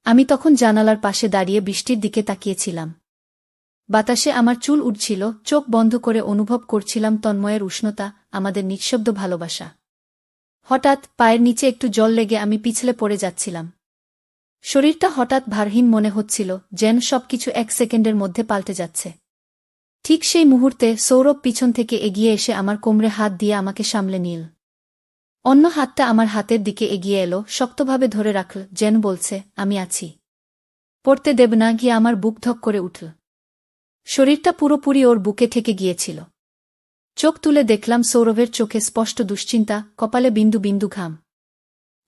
আমি তখন জানালার পাশে দাঁড়িয়ে বৃষ্টির দিকে তাকিয়েছিলাম। বাতাসে আমার চুল উঠছিল, চোখ বন্ধ করে অনুভব করছিলাম তন্ময়ের উষ্ণতা, আমাদের নিঃশব্দ ভালোবাসা। হঠাৎ পায়ের নিচে একটু জল লেগে আমি পিছলে পড়ে যাচ্ছিলাম। শরীরটা হঠাৎ ভারহীন মনে হচ্ছিল, যেন সবকিছু এক সেকেন্ডের মধ্যে পাল্টে যাচ্ছে। ঠিক সেই মুহূর্তে সৌরভ পিছন থেকে এগিয়ে এসে আমার কোমরে হাত দিয়ে আমাকে সামলে নিল। অন্য হাতটা আমার হাতের দিকে এগিয়ে এলো, শক্তভাবে ধরে রাখল, যেন বলছে, আমি আছি, পড়তে দেব না। গিয়ে আমার বুক ধক করে উঠল। শরীরটা পুরোপুরি ওর বুকে ঠেকে গিয়েছিল। চোখ তুলে দেখলাম সৌরভের চোখে স্পষ্ট দুশ্চিন্তা, কপালে বিন্দু বিন্দু ঘাম।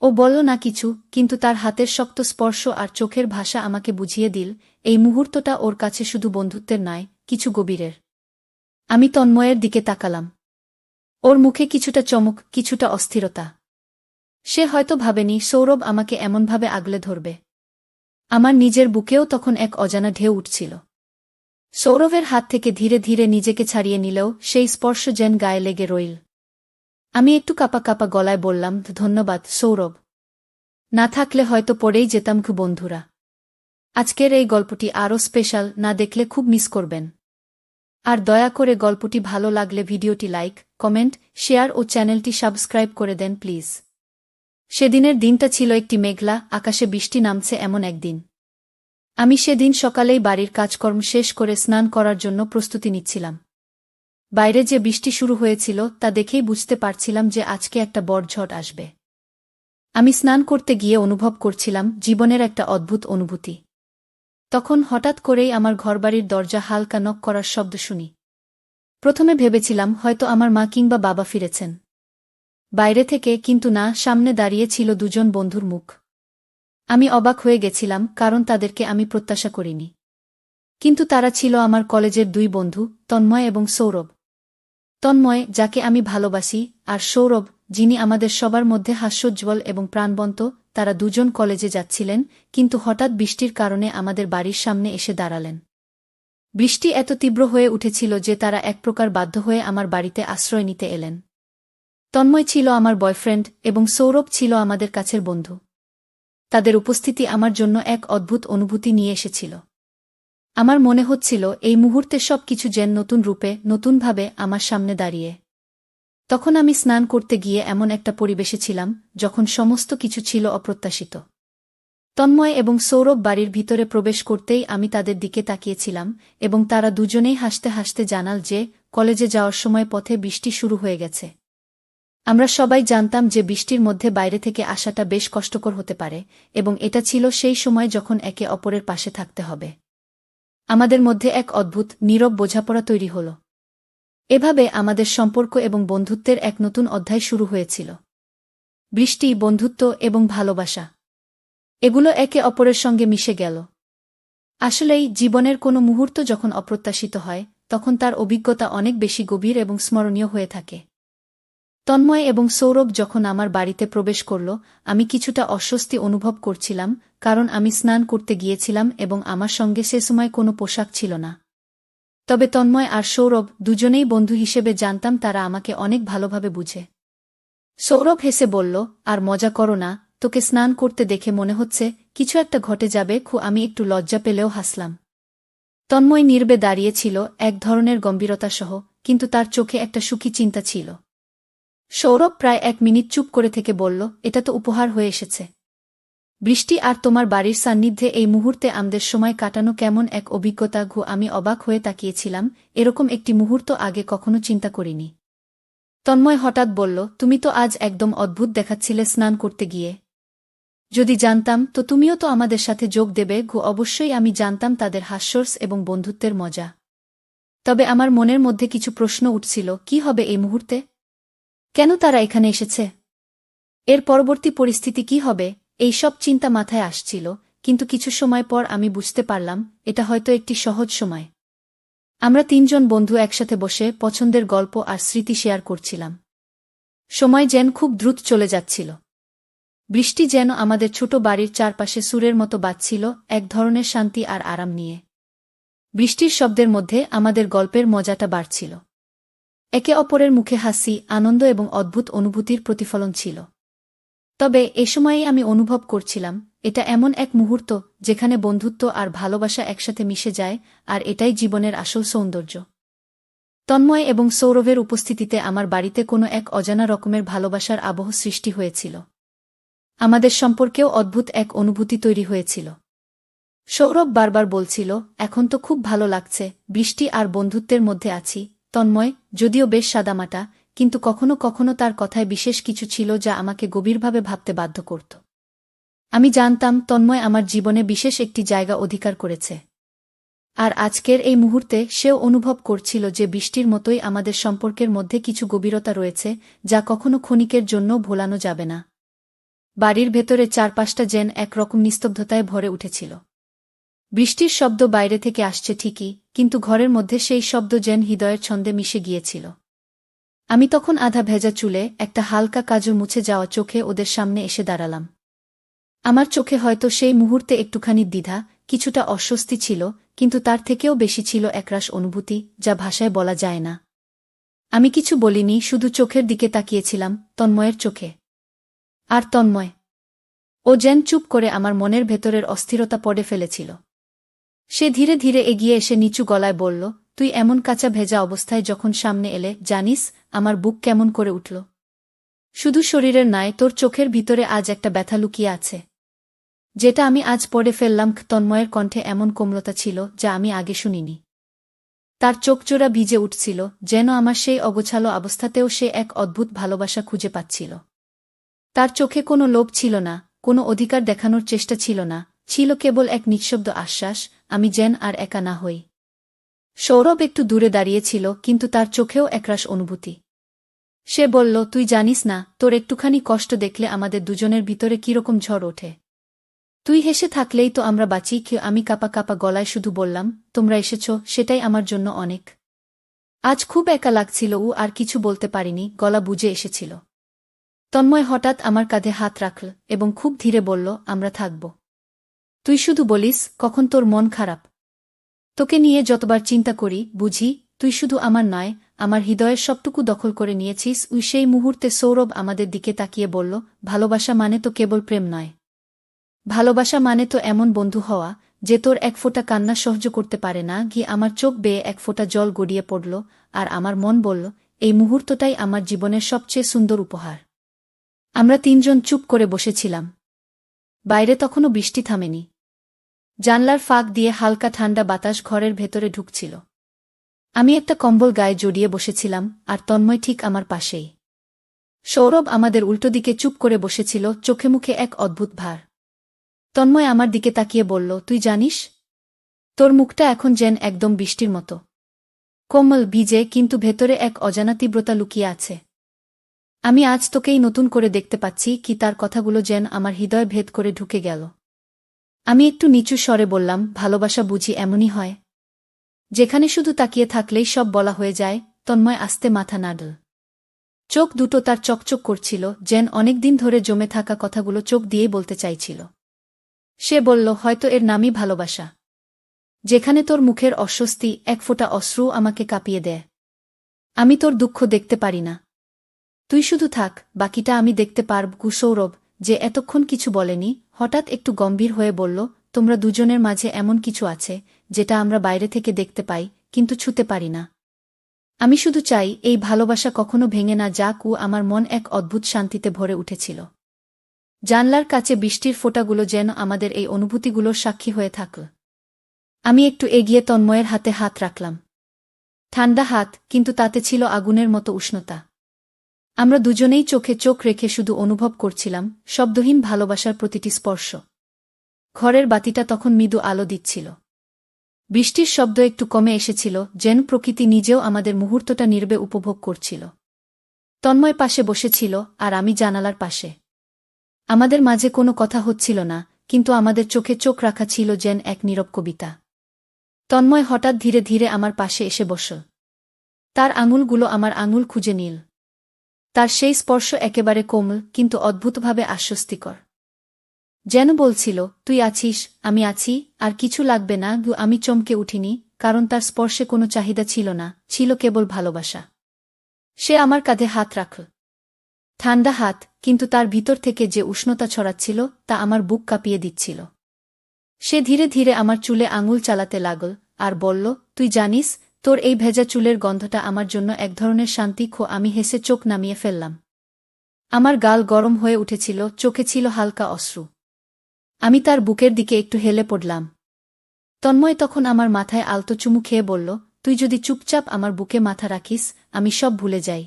ও বলল না কিছু, কিন্তু তার হাতের শক্ত স্পর্শ আর চোখের ভাষা আমাকে বুঝিয়ে দিল, এই মুহূর্তটা ওর কাছে শুধু বন্ধুত্বের নয়, কিছু গভীরের। আমি তন্ময়ের দিকে তাকালাম। ওর মুখে কিছুটা চমক, কিছুটা অস্থিরতা। সে হয়তো ভাবেনি সৌরভ আমাকে এমনভাবে আগলে ধরবে। আমার নিজের বুকেও তখন এক অজানা ঢেউ উঠছিল। সৌরভের হাত থেকে ধীরে ধীরে নিজেকে ছাড়িয়ে নিলেও সেই স্পর্শ যেন গায়ে লেগে রইল। আমি একটু কাঁপা কাঁপা গলায় বললাম, ধন্যবাদ সৌরভ। না থাকলে হয়তো পড়েই যেতাম খুব। বন্ধুরা, আজকের এই গল্পটি আরও স্পেশাল, না দেখলে খুব মিস করবেন। আর দয়া করে গল্পটি ভালো লাগলে ভিডিওটি লাইক, কমেন্ট, শেয়ার ও চ্যানেলটি সাবস্ক্রাইব করে দেন প্লিজ। সেদিনের দিনটা ছিল একটি মেঘলা, আকাশে বৃষ্টি নামছে এমন একদিন। আমি সেদিন সকালেই বাড়ির কাজকর্ম শেষ করে স্নান করার জন্য প্রস্তুতি নিচ্ছিলাম। বাইরে যে বৃষ্টি শুরু হয়েছিল তা দেখেই বুঝতে পারছিলাম যে আজকে একটা বড় ঝড় আসবে। আমি স্নান করতে গিয়ে অনুভব করছিলাম জীবনের একটা অদ্ভুত অনুভূতি। তখন হঠাৎ করেই আমার ঘরবাড়ির দরজা হালকা নক করার শব্দ শুনি। প্রথমে ভেবেছিলাম হয়তো আমার মা কিংবা বাবা ফিরেছেন বাইরে থেকে, কিন্তু না, সামনে দাঁড়িয়ে ছিল দুজন বন্ধুর মুখ। আমি অবাক হয়ে গেছিলাম, কারণ তাদেরকে আমি প্রত্যাশা করিনি। কিন্তু তারা ছিল আমার কলেজের দুই বন্ধু, তন্ময় এবং সৌরভ। তন্ময়, যাকে আমি ভালোবাসি, আর সৌরভ, যিনি আমাদের সবার মধ্যে হাস্যোজ্জ্বল এবং প্রাণবন্ত। তারা দুজন কলেজে যাচ্ছিলেন, কিন্তু হঠাৎ বৃষ্টির কারণে আমাদের বাড়ির সামনে এসে দাঁড়ালেন। বৃষ্টি এত তীব্র হয়ে উঠেছিল যে তারা এক প্রকার বাধ্য হয়ে আমার বাড়িতে আশ্রয় নিতে এলেন। তন্ময় ছিল আমার বয়ফ্রেন্ড এবং সৌরভ ছিল আমাদের কাছের বন্ধু। তাদের উপস্থিতি আমার জন্য এক অদ্ভুত অনুভূতি নিয়ে এসেছিল। আমার মনে হচ্ছিল এই মুহূর্তে সব কিছু যেন নতুন রূপে, নতুনভাবে আমার সামনে দাঁড়িয়ে। তখন আমি স্নান করতে গিয়ে এমন একটা পরিবেশে ছিলাম যখন সমস্ত কিছু ছিল অপ্রত্যাশিত। তন্ময় এবং সৌরভ বাড়ির ভিতরে প্রবেশ করতেই আমি তাদের দিকে তাকিয়েছিলাম, এবং তারা দুজনেই হাসতে হাসতে জানাল যে কলেজে যাওয়ার সময় পথে বৃষ্টি শুরু হয়ে গেছে। আমরা সবাই জানতাম যে বৃষ্টির মধ্যে বাইরে থেকে আসাটা বেশ কষ্টকর হতে পারে, এবং এটা ছিল সেই সময় যখন একে অপরের পাশে থাকতে হবে। আমাদের মধ্যে এক অদ্ভুত, নীরব বোঝাপড়া তৈরি হল। এভাবে আমাদের সম্পর্ক এবং বন্ধুত্বের এক নতুন অধ্যায় শুরু হয়েছিল। বৃষ্টি, বন্ধুত্ব এবং ভালোবাসা, এগুলো একে অপরের সঙ্গে মিশে গেল। আসলেই জীবনের কোনো মুহূর্ত যখন অপ্রত্যাশিত হয়, তখন তার অভিজ্ঞতা অনেক বেশি গভীর এবং স্মরণীয় হয়ে থাকে। তন্ময় এবং সৌরভ যখন আমার বাড়িতে প্রবেশ করল, আমি কিছুটা অস্বস্তি অনুভব করছিলাম, কারণ আমি স্নান করতে গিয়েছিলাম এবং আমার সঙ্গে সে সময় কোনো পোশাক ছিল না। তবে তন্ময় আর সৌরভ দুজনেই বন্ধু হিসেবে জানতাম তারা আমাকে অনেক ভালোভাবে বুঝে। সৌরভ হেসে বলল, আর মজা করো না, তোকে স্নান করতে দেখে মনে হচ্ছে কিছু একটা ঘটে যাবে। আমি একটু লজ্জা পেলেও হাসলাম। তন্ময় নীরবে দাঁড়িয়েছিল, এক ধরনের গম্ভীরতা সহ, কিন্তু তার চোখে একটা সুখী চিন্তা ছিল। সৌরভ প্রায় 1 মিনিট চুপ করে থেকে বলল, এটা তো উপহার হয়ে এসেছে। বৃষ্টি আর তোমার বাড়ির সান্নিধ্যে এই মুহূর্তে আমাদের সময় কাটানো কেমন এক অভিজ্ঞতা। আমি অবাক হয়ে তাকিয়েছিলাম, এরকম একটি মুহূর্ত আগে কখনো চিন্তা করিনি। তন্ময় হঠাৎ বলল, তুমি তো আজ একদম অদ্ভুত দেখাচ্ছিলে স্নান করতে গিয়ে। যদি জানতাম তো তুমিও তো আমাদের সাথে যোগ দেবে। অবশ্যই আমি জানতাম তাদের হাস্যরস এবং বন্ধুত্বের মজা। তবে আমার মনের মধ্যে কিছু প্রশ্ন উঠছিল, কি হবে এই মুহূর্তে? কেন তারা এখানে এসেছে? এর পরবর্তী পরিস্থিতি কি হবে? এই সব চিন্তা মাথায় আসছিল, কিন্তু কিছু সময় পর আমি বুঝতে পারলাম এটা হয়তো একটি সহজ সময়। আমরা 3 জন বন্ধু একসাথে বসে পছন্দের গল্প আর স্মৃতি শেয়ার করছিলাম। সময় যেন খুব দ্রুত চলে যাচ্ছিল। বৃষ্টি যেন আমাদের ছোট বাড়ির চারপাশে সুরের মতো বাজছিল, এক ধরনের শান্তি আর আরাম নিয়ে। বৃষ্টির শব্দের মধ্যে আমাদের গল্পের মজাটা বাড়ছিল। একে অপরের মুখে হাসি, আনন্দ এবং অদ্ভুত অনুভূতির প্রতিফলন ছিল। তবে এ সময়েই আমি অনুভব করছিলাম, এটা এমন এক মুহূর্ত যেখানে বন্ধুত্ব আর ভালোবাসা একসাথে মিশে যায়, আর এটাই জীবনের আসল সৌন্দর্য। তন্ময় এবং সৌরভের উপস্থিতিতে আমার বাড়িতে কোনো এক অজানা রকমের ভালোবাসার আবহ সৃষ্টি হয়েছিল। আমাদের সম্পর্কেও অদ্ভুত এক অনুভূতি তৈরি হয়েছিল। সৌরভ বারবার বলছিল, এখন তো খুব ভালো লাগছে, বৃষ্টি আর বন্ধুত্বের মধ্যে আছি। তন্ময়, যদিও বেশ সাদামাটা, কিন্তু কখনো কখনো তার কথায় বিশেষ কিছু ছিল যা আমাকে গভীরভাবে ভাবতে বাধ্য করত। আমি জানতাম তন্ময় আমার জীবনে বিশেষ একটি জায়গা অধিকার করেছে। আর আজকের এই মুহূর্তে সেও অনুভব করছিল যে বৃষ্টির মতোই আমাদের সম্পর্কের মধ্যে কিছু গভীরতা রয়েছে, যা কখনো ক্ষণিকের জন্য ভোলানো যাবে না। বাড়ির ভেতরে চারপাশটা যেন একরকম নিস্তব্ধতায় ভরে উঠেছিল। বৃষ্টির শব্দ বাইরে থেকে আসছে ঠিকই, কিন্তু ঘরের মধ্যে সেই শব্দ যেন হৃদয়ের ছন্দে মিশে গিয়েছিল। আমি তখন আধা ভেজা চুলে, একটা হালকা কাজল মুছে যাওয়া চোখে ওদের সামনে এসে দাঁড়ালাম। আমার চোখে হয়তো সেই মুহূর্তে একটুখানি দ্বিধা, কিছুটা অস্বস্তি ছিল, কিন্তু তার থেকেও বেশি ছিল একরাশ অনুভূতি, যা ভাষায় বলা যায় না। আমি কিছু বলিনি, শুধু চোখের দিকে তাকিয়েছিলাম, তন্ময়ের চোখে। আর তন্ময়, ও যেন চুপ করে আমার মনের ভেতরের অস্থিরতা পড়ে ফেলেছিল। সে ধীরে ধীরে এগিয়ে এসে নিচু গলায় বলল, তুই এমন কাঁচা ভেজা অবস্থায় যখন সামনে এলে, জানিস আমার বুক কেমন করে উঠল। শুধু শরীরের নয়, তোর চোখের ভিতরে আজ একটা ব্যথা লুকিয়ে আছে, যেটা আমি আজ পড়ে ফেললাম। তন্ময়ের কণ্ঠে এমন কোমলতা ছিল যা আমি আগে শুনিনি। তার চোখজোড়া ভিজে উঠছিল, যেন আমার সেই অগোছালো অবস্থাতেও সে এক অদ্ভুত ভালোবাসা খুঁজে পাচ্ছিল। তার চোখে কোনো লোভ ছিল না, কোনো অধিকার দেখানোর চেষ্টা ছিল না, ছিল কেবল এক নিঃশব্দ আশ্বাস, আমি যেন আর একা না হই। সৌরভ একটু দূরে দাঁড়িয়েছিল, কিন্তু তার চোখেও একরাশ অনুভূতি। সে বলল, তুই জানিস না, তোর একটুখানি কষ্ট দেখলে আমাদের দুজনের ভিতরে কিরকম ঝড় ওঠে। তুই হেসে থাকলেই তো আমরা বাঁচি। আমি কাপা কাপা গলায় শুধু বললাম, তোমরা এসেছ, সেটাই আমার জন্য অনেক। আজ খুব একা লাগছিল। আর কিছু বলতে পারিনি, গলা বুজে এসেছিল। তন্ময় হঠাৎ আমার কাঁধে হাত রাখল এবং খুব ধীরে বলল, আমরা থাকব। তুই শুধু বলিস কখন তোর মন খারাপ। তোকে নিয়ে যতবার চিন্তা করি, বুঝি তুই শুধু আমার নয়, আমার হৃদয়ের সবটুকু দখল করে নিয়েছিস। সেই মুহূর্তে সৌরভ আমাদের দিকে তাকিয়ে বলল, ভালোবাসা মানে তো কেবল প্রেম নয়। ভালোবাসা মানে তো এমন বন্ধু হওয়া, যে তোর এক ফোঁটা কান্না সহ্য করতে পারে না। আমার চোখ বেয়ে এক ফোঁটা জল গড়িয়ে পড়ল, আর আমার মন বলল, এই মুহূর্তটাই আমার জীবনের সবচেয়ে সুন্দর উপহার। আমরা তিনজন চুপ করে বসেছিলাম। বাইরে তখনও বৃষ্টি থামেনি। জানলার ফাঁক দিয়ে হালকা ঠান্ডা বাতাস ঘরের ভেতরে ঢুকছিল। আমি একটা কম্বল গায়ে জড়িয়ে বসেছিলাম, আর তন্ময় ঠিক আমার পাশেই। সৌরভ আমাদের উল্টো দিকে চুপ করে বসেছিল, চোখে মুখে এক অদ্ভুত ভার। তন্ময় আমার দিকে তাকিয়ে বলল, তুই জানিস, তোর মুখটা এখন যেন একদম বৃষ্টির মতো কোমল, ভিজে, কিন্তু ভেতরে এক অজানা তীব্রতা লুকিয়ে আছে। আমি আজ তোকেই নতুন করে দেখতে পাচ্ছি। তার কথাগুলো যেন আমার হৃদয় ভেদ করে ঢুকে গেল। আমি একটু নিচু স্বরে বললাম, ভালোবাসা বুঝি এমনই হয়, যেখানে শুধু তাকিয়ে থাকলেই সব বলা হয়ে যায়। তন্ময় আস্তে মাথা নাড়ল। চোখ দুটো তার চকচক করছিল, যেন অনেকদিন ধরে জমে থাকা কথাগুলো চোখ দিয়েই বলতে চাইছিল। সে বলল, হয়তো এর নামই ভালোবাসা, যেখানে তোর মুখের অস্বস্তি এক ফোঁটা অশ্রু আমাকে কাঁপিয়ে দেয়। আমি তোর দুঃখ দেখতে পারি না, তুই শুধু থাক, বাকিটা আমি দেখতে পারব। সৌরভ, যে এতক্ষণ কিছু বলেনি, হঠাৎ একটু গম্ভীর হয়ে বলল, তোমরা দুজনের মাঝে এমন কিছু আছে যেটা আমরা বাইরে থেকে দেখতে পাই, কিন্তু ছুঁতে পারি না। আমি শুধু চাই এই ভালোবাসা কখনো ভেঙে না যাক। আমার মন এক অদ্ভুত শান্তিতে ভরে উঠেছিল। জানলার কাছে বৃষ্টির ফোঁটাগুলো যেন আমাদের এই অনুভূতিগুলোর সাক্ষী হয়ে থাকল। আমি একটু এগিয়ে তন্ময়ের হাতে হাত রাখলাম। ঠান্ডা হাত, কিন্তু তাতে ছিল আগুনের মতো উষ্ণতা। আমরা দুজনেই চোখে চোখ রেখে শুধু অনুভব করছিলাম শব্দহীন ভালোবাসার প্রতিটি স্পর্শ। ঘরের বাতিটা তখন মৃদু আলো দিচ্ছিল। বৃষ্টির শব্দ একটু কমে এসেছিল, যেন প্রকৃতি নিজেও আমাদের মুহূর্তটা নীরবে উপভোগ করছিল। তন্ময় পাশে বসেছিল, আর আমি জানালার পাশে। আমাদের মাঝে কোনো কথা হচ্ছিল না, কিন্তু আমাদের চোখে চোখ রাখা ছিল যেন এক নীরব কবিতা। তন্ময় হঠাৎ ধীরে ধীরে আমার পাশে এসে বসল। তার আঙুলগুলো আমার আঙুল খুঁজে নিল। তার সেই স্পর্শ একেবারে কোমল, কিন্তু অদ্ভুতভাবে আশ্বস্তিকর। যেন বলছিল, তুই আছিস, আমি আছি, আর কিছু লাগবে না। আমি চমকে উঠিনি, কারণ তার স্পর্শে কোনো চাহিদা ছিল না, ছিল কেবল ভালোবাসা। সে আমার কাঁধে হাত রাখল। ঠান্ডা হাত, কিন্তু তার ভিতর থেকে যে উষ্ণতা ছড়াচ্ছিল তা আমার বুক কাঁপিয়ে দিচ্ছিল। সে ধীরে ধীরে আমার চুলে আঙুল চালাতে লাগল আর বলল, তুই জানিস, তোর এই ভেজা চুলের গন্ধটা আমার জন্য এক ধরনের শান্তি। আমি হেসে চোখ নামিয়ে ফেললাম। আমার গাল গরম হয়ে উঠেছিল, চোখে ছিল হালকা অশ্রু। আমি তার বুকের দিকে একটু হেলে পড়লাম। তন্ময় তখন আমার মাথায় আলতো চুমু খেয়ে বলল, তুই যদি চুপচাপ আমার বুকে মাথা রাখিস, আমি সব ভুলে যাই।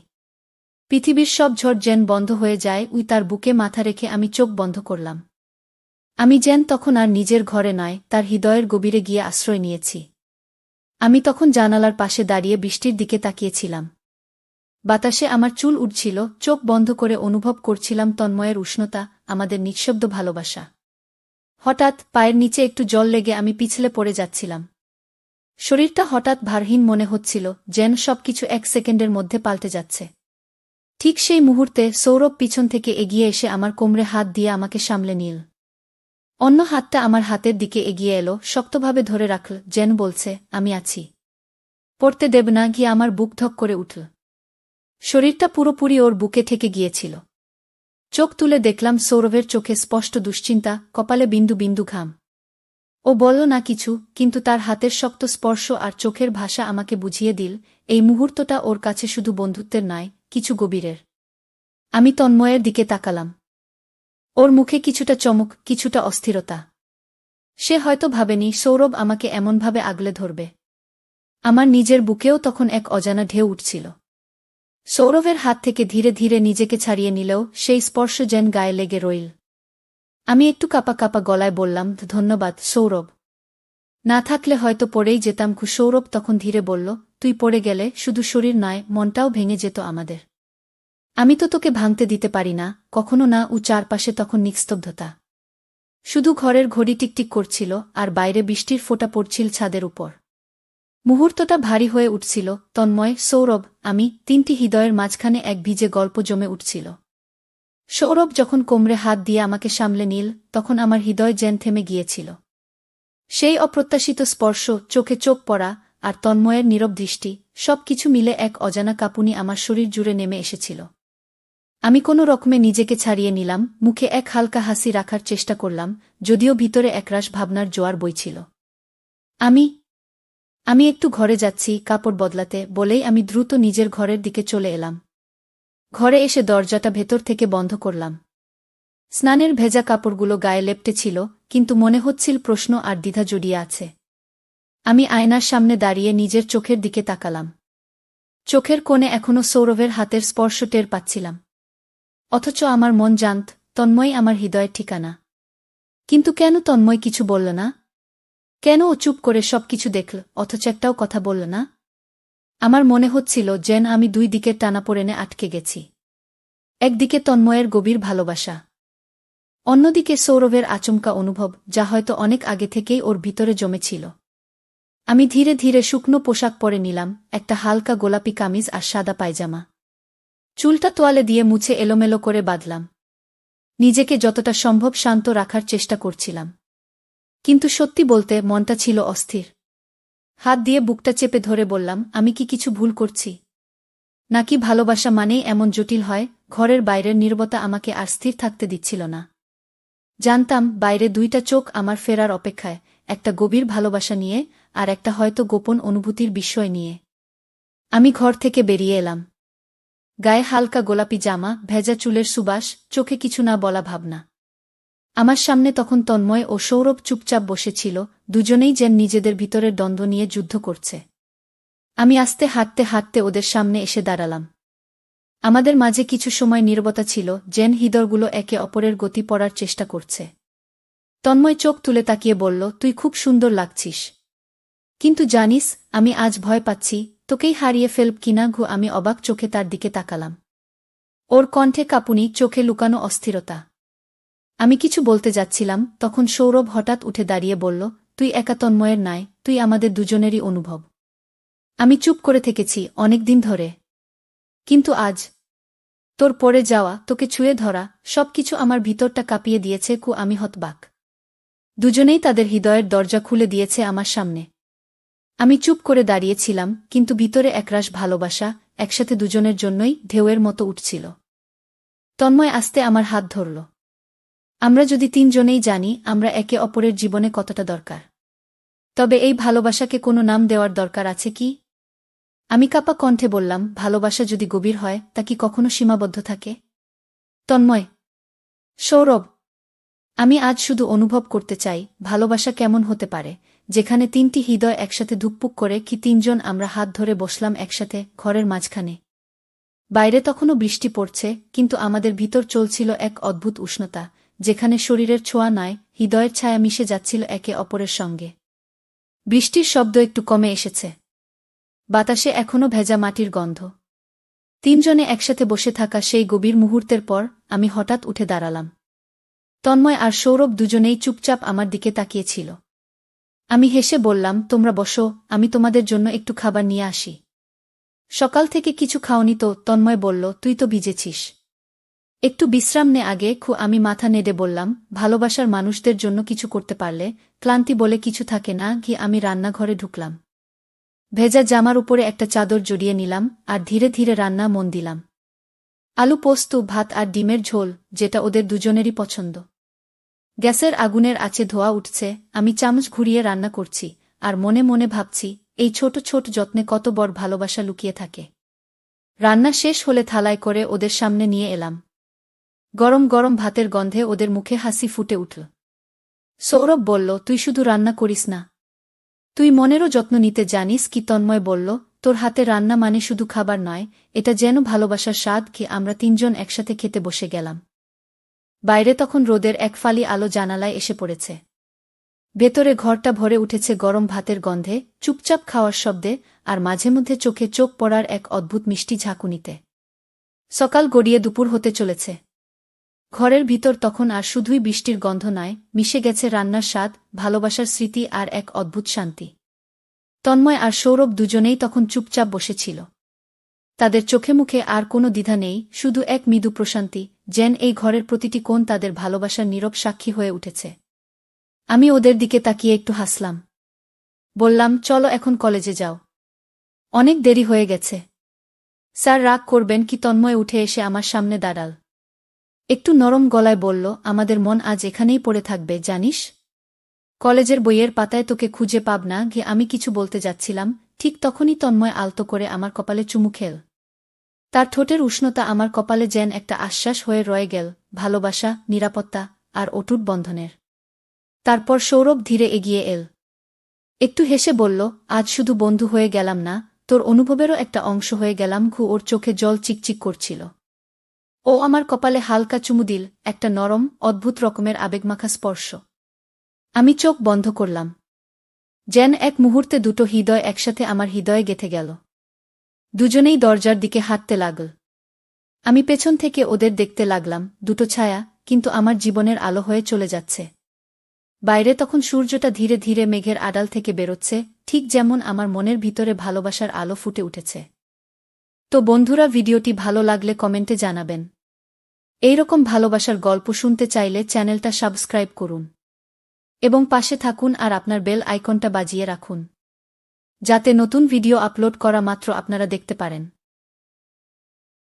পৃথিবীর সব ঝড় যেন বন্ধ হয়ে যায়। তার বুকে মাথা রেখে আমি চোখ বন্ধ করলাম। আমি যেন তখন আর নিজের ঘরে নয়, তার হৃদয়ের গভীরে গিয়ে আশ্রয় নিয়েছি। আমি তখন জানালার পাশে দাঁড়িয়ে বৃষ্টির দিকে তাকিয়েছিলাম। বাতাসে আমার চুল উড়ছিল, চোখ বন্ধ করে অনুভব করছিলাম তন্ময়ের উষ্ণতা, আমাদের নিঃশব্দ ভালোবাসা। হঠাৎ পায়ের নিচে একটু জল লেগে আমি পিছলে পড়ে যাচ্ছিলাম। শরীরটা হঠাৎ ভারহীন মনে হচ্ছিল, যেন সবকিছু এক সেকেন্ডের মধ্যে পাল্টে যাচ্ছে। ঠিক সেই মুহূর্তে সৌরভ পিছন থেকে এগিয়ে এসে আমার কোমরে হাত দিয়ে আমাকে সামলে নিল। অন্য হাতটা আমার হাতের দিকে এগিয়ে এলো, শক্তভাবে ধরে রাখল, যেন বলছে, আমি আছি, পড়তে দেব না। গিয়ে আমার বুক ধক করে উঠল। শরীরটা পুরোপুরি ওর বুকে থেকে গিয়েছিল। চোখ তুলে দেখলাম সৌরভের চোখে স্পষ্ট দুশ্চিন্তা, কপালে বিন্দু বিন্দু ঘাম। ও বলল না কিছু, কিন্তু তার হাতের শক্ত স্পর্শ আর চোখের ভাষা আমাকে বুঝিয়ে দিল, এই মুহূর্তটা ওর কাছে শুধু বন্ধুত্বের নয়, কিছু গভীরের। আমি তন্ময়ের দিকে তাকালাম। ওর মুখে কিছুটা চমক, কিছুটা অস্থিরতা। সে হয়তো ভাবেনি সৌরভ আমাকে এমনভাবে আগলে ধরবে। আমার নিজের বুকেও তখন এক অজানা ঢেউ উঠছিল। সৌরভের হাত থেকে ধীরে ধীরে নিজেকে ছাড়িয়ে নিলেও সেই স্পর্শ যেন গায়ে লেগে রইল। আমি একটু কাঁপা কাঁপা গলায় বললাম, ধন্যবাদ সৌরভ। না থাকলে হয়তো পড়েই যেতাম। সৌরভ তখন ধীরে বলল, তুই পড়ে গেলে শুধু শরীর নয়, মনটাও ভেঙে যেত আমাদের। আমি তো তোকে ভাঙতে দিতে পারি না, কখনো না। চারপাশে তখন নিস্তব্ধতা। শুধু ঘরের ঘড়ি টিকটিক করছিল আর বাইরে বৃষ্টির ফোঁটা পড়ছিল ছাদের উপর। মুহূর্তটা ভারী হয়ে উঠছিল। তন্ময়, সৌরভ, আমি, তিনটি হৃদয়ের মাঝখানে এক ভিজে গল্প জমে উঠছিল। সৌরভ যখন কোমরে হাত দিয়ে আমাকে সামলে নিল, তখন আমার হৃদয় যেন থেমে গিয়েছিল। সেই অপ্রত্যাশিত স্পর্শ, চোখে চোখ পড়া, আর তন্ময়ের নীরব দৃষ্টি, সবকিছু মিলে এক অজানা কাঁপুনি আমার শরীর জুড়ে নেমে এসেছিল। আমি কোনো রকমে নিজেকে ছাড়িয়ে নিলাম, মুখে এক হালকা হাসি রাখার চেষ্টা করলাম, যদিও ভিতরে একরাশ ভাবনার জোয়ার বইছিল। আমি একটু ঘরে যাচ্ছি কাপড় বদলাতে, বলেই আমি দ্রুত নিজের ঘরের দিকে চলে এলাম। ঘরে এসে দরজাটা ভেতর থেকে বন্ধ করলাম। স্নানের ভেজা কাপড়গুলো গায়ে লেপ্টে ছিল, কিন্তু মনে হচ্ছিল প্রশ্ন আর দ্বিধা জড়িয়ে আছে। আমি আয়নার সামনে দাঁড়িয়ে নিজের চোখের দিকে তাকালাম। চোখের কোণে এখনো সৌরভের হাতের স্পর্শ টের পাচ্ছিলাম। অথচ আমার মন জানত, তন্ময় আমার হৃদয়ের ঠিকানা। কিন্তু কেন তন্ময় কিছু বলল না? কেন ও চুপ করে সবকিছু দেখল, অথচ একটাও কথা বলল না? আমার মনে হচ্ছিল যেন আমি দুই দিকের টানাপোড়েনে আটকে গেছি। একদিকে তন্ময়ের গভীর ভালোবাসা, অন্যদিকে সৌরভের আচমকা অনুভব, যা হয়তো অনেক আগে থেকেই ওর ভিতরে জমেছিল। আমি ধীরে ধীরে শুকনো পোশাক পরে নিলাম, একটা হালকা গোলাপি কামিজ আর সাদা পায়জামা। চুলটা তোয়ালে দিয়ে মুছে এলোমেলো করে বাঁধলাম। নিজেকে যতটা সম্ভব শান্ত রাখার চেষ্টা করছিলাম। কিন্তু সত্যি বলতে মনটা ছিল অস্থির। হাত দিয়ে বুকটা চেপে ধরে বললাম, আমি কি কিছু ভুল করছি? নাকি ভালোবাসা মানেই এমন জটিল হয়? ঘরের বাইরের নীরবতা আমাকে আর স্থির থাকতে দিচ্ছিল না। জানতাম বাইরে দুইটা চোখ আমার ফেরার অপেক্ষায়, একটা গভীর ভালোবাসা নিয়ে, আর একটা হয়তো গোপন অনুভূতির বিষয় নিয়ে। আমি ঘর থেকে বেরিয়ে এলাম। গায়ে হালকা গোলাপি জামা, ভেজা চুলের সুবাস, চোখে কিছু না বলা ভাবনা। আমার সামনে তখন তন্ময় ও সৌরভ চুপচাপ বসেছিল, দুজনেই যেন নিজেদের ভিতরের দ্বন্দ্ব নিয়ে যুদ্ধ করছে। আমি আস্তে হাঁটতে হাঁটতে ওদের সামনে এসে দাঁড়ালাম। আমাদের মাঝে কিছু সময় নীরবতা ছিল, যেন হৃদয়গুলো একে অপরের গতি পড়ার চেষ্টা করছে। তন্ময় চোখ তুলে তাকিয়ে বলল, তুই খুব সুন্দর লাগছিস। কিন্তু জানিস, আমি আজ ভয় পাচ্ছি, তোকেই হারিয়ে ফেলব কিনা। আমি অবাক চোখে তার দিকে তাকালাম। ওর কণ্ঠে কাঁপুনি, চোখে লুকানো অস্থিরতা। আমি কিছু বলতে যাচ্ছিলাম, তখন সৌরভ হঠাৎ উঠে দাঁড়িয়ে বলল, তুই একা তন্ময়ের নয়, তুই আমাদের দুজনেরই অনুভব। আমি চুপ করে থেকেছি অনেকদিন ধরে। কিন্তু আজ তোর পড়ে যাওয়া, তোকে ছুঁয়ে ধরা, সবকিছু আমার ভিতরটা কাঁপিয়ে দিয়েছে। আমি হতবাক। দুজনেই তাদের হৃদয়ের দরজা খুলে দিয়েছে আমার সামনে। আমি চুপ করে দাঁড়িয়েছিলাম, কিন্তু ভিতরে একরাশ ভালোবাসা একসাথে দুজনের জন্যই ঢেউয়ের মতো উঠছিল। তন্ময় আস্তে আমার হাত ধরল। আমরা যদি তিনজনেই জানি আমরা একে অপরের জীবনে কতটা দরকার, তবে এই ভালোবাসাকে কোনো নাম দেওয়ার দরকার আছে কি? আমি কাঁপা কণ্ঠে বললাম, ভালোবাসা যদি গভীর হয় তা কি কখনো সীমাবদ্ধ থাকে? তন্ময়, সৌরভ, আমি আজ শুধু অনুভব করতে চাই ভালোবাসা কেমন হতে পারে, যেখানে তিনটি হৃদয় একসাথে ধুকপুক করে, কি তিনজন আমরা হাত ধরে বসলাম একসাথে ঘরের মাঝখানে। বাইরে তখনও বৃষ্টি পড়ছে, কিন্তু আমাদের ভিতর চলছিল এক অদ্ভুত উষ্ণতা, যেখানে শরীরের ছোঁয়া নয়, হৃদয়ের ছায়া মিশে যাচ্ছিল একে অপরের সঙ্গে। বৃষ্টির শব্দ একটু কমে এসেছে। বাতাসে এখনও ভেজা মাটির গন্ধ। তিনজনে একসাথে বসে থাকা সেই গভীর মুহূর্তের পর আমি হঠাৎ উঠে দাঁড়ালাম। তন্ময় আর সৌরভ দুজনেই চুপচাপ আমার দিকে তাকিয়েছিল। আমি হেসে বললাম, তোমরা বসো, আমি তোমাদের জন্য একটু খাবার নিয়ে আসি। সকাল থেকে কিছু খাওনি তো? তন্ময় বলল, তুই তো ভিজেছিস, একটু বিশ্রাম নে আগে। আমি মাথা নেড়ে বললাম, ভালোবাসার মানুষদের জন্য কিছু করতে পারলে ক্লান্তি বলে কিছু থাকে না। আমি রান্নাঘরে ঢুকলাম। ভেজা জামার উপরে একটা চাদর জড়িয়ে নিলাম আর ধীরে ধীরে রান্না মন দিলাম। আলু পোস্ত, ভাত আর ডিমের ঝোল, যেটা ওদের দুজনেরই পছন্দ। গ্যাসের আগুনের আঁচে ধোয়া উঠছে, আমি চামচ ঘুরিয়ে রান্না করছি আর মনে মনে ভাবছি এই ছোট ছোট যত্নে কত বড় ভালোবাসা লুকিয়ে থাকে। রান্না শেষ হলে থালায় করে ওদের সামনে নিয়ে এলাম। গরম গরম ভাতের গন্ধে ওদের মুখে হাসি ফুটে উঠল। সৌরভ বলল, তুই শুধু রান্না করিস না, তুই মনেরও যত্ন নিতে জানিস। কি? তন্ময় বলল, তোর হাতে রান্না মানে শুধু খাবার নয়, এটা যেন ভালোবাসার স্বাদ। কি? আমরা তিনজন একসাথে খেতে বসে গেলাম। বাইরে তখন রোদের এক ফালি আলো জানালায় এসে পড়েছে। ভেতরে ঘরটা ভরে উঠেছে গরম ভাতের গন্ধে, চুপচাপ খাওয়ার শব্দে, আর মাঝে মধ্যে চোখে চোখ পড়ার এক অদ্ভুত মিষ্টি ঝাঁকুনিতে। সকাল গড়িয়ে দুপুর হতে চলেছে। ঘরের ভিতর তখন আর শুধুই বৃষ্টির গন্ধ নয়, মিশে গেছে রান্নার স্বাদ, ভালোবাসার স্মৃতি আর এক অদ্ভুত শান্তি। তন্ময় আর সৌরভ দুজনেই তখন চুপচাপ বসেছিল। তাদের চোখে মুখে আর কোনো দ্বিধা নেই, শুধু এক মৃদু প্রশান্তি, যেন এই ঘরের প্রতিটি কোণ তাদের ভালোবাসার নীরব সাক্ষী হয়ে উঠেছে। আমি ওদের দিকে তাকিয়ে একটু হাসলাম। বললাম, চলো এখন কলেজে যাও, অনেক দেরি হয়ে গেছে। স্যার রাগ করবেন কি? তন্ময় উঠে এসে আমার সামনে দাঁড়াল। একটু নরম গলায় বলল, আমাদের মন আজ এখানেই পড়ে থাকবে জানিস। কলেজের বইয়ের পাতায় তোকে খুঁজে পাব না। আমি কিছু বলতে যাচ্ছিলাম, ঠিক তখনই তন্ময় আলতো করে আমার কপালে চুমু খেল। তার ঠোঁটের উষ্ণতা আমার কপালে যেন একটা আশ্বাস হয়ে রয়ে গেল, ভালোবাসা, নিরাপত্তা আর অটুট বন্ধনের। তারপর সৌরভ ধীরে এগিয়ে এল। একটু হেসে বলল, আজ শুধু বন্ধু হয়ে গেলাম না, তোর অনুভবেরও একটা অংশ হয়ে গেলাম। ওর চোখে জল চিকচিক করছিল। ও আমার কপালে হালকা চুমু দিল, একটা নরম, অদ্ভুত রকমের আবেগমাখা স্পর্শ। আমি চোখ বন্ধ করলাম। যেন এক মুহূর্তে দুটো হৃদয় একসাথে আমার হৃদয়ে গেঁথে গেল। দুজনেই দরজার দিকে হাঁটতে লাগল। আমি পেছন থেকে ওদের দেখতে লাগলাম, দুটো ছায়া, কিন্তু আমার জীবনের আলো হয়ে চলে যাচ্ছে। বাইরে তখন সূর্যটা ধীরে ধীরে মেঘের আড়াল থেকে বেরোচ্ছে, ঠিক যেমন আমার মনের ভিতরে ভালোবাসার আলো ফুটে উঠেছে। তো বন্ধুরা, ভিডিওটি ভালো লাগলে কমেন্টে জানাবেন। এইরকম ভালোবাসার গল্প শুনতে চাইলে চ্যানেলটা সাবস্ক্রাইব করুন এবং পাশে থাকুন আর আপনার বেল আইকনটা বাজিয়ে রাখুন, যাতে নতুন ভিডিও আপলোড করা মাত্র আপনারা দেখতে পারেন।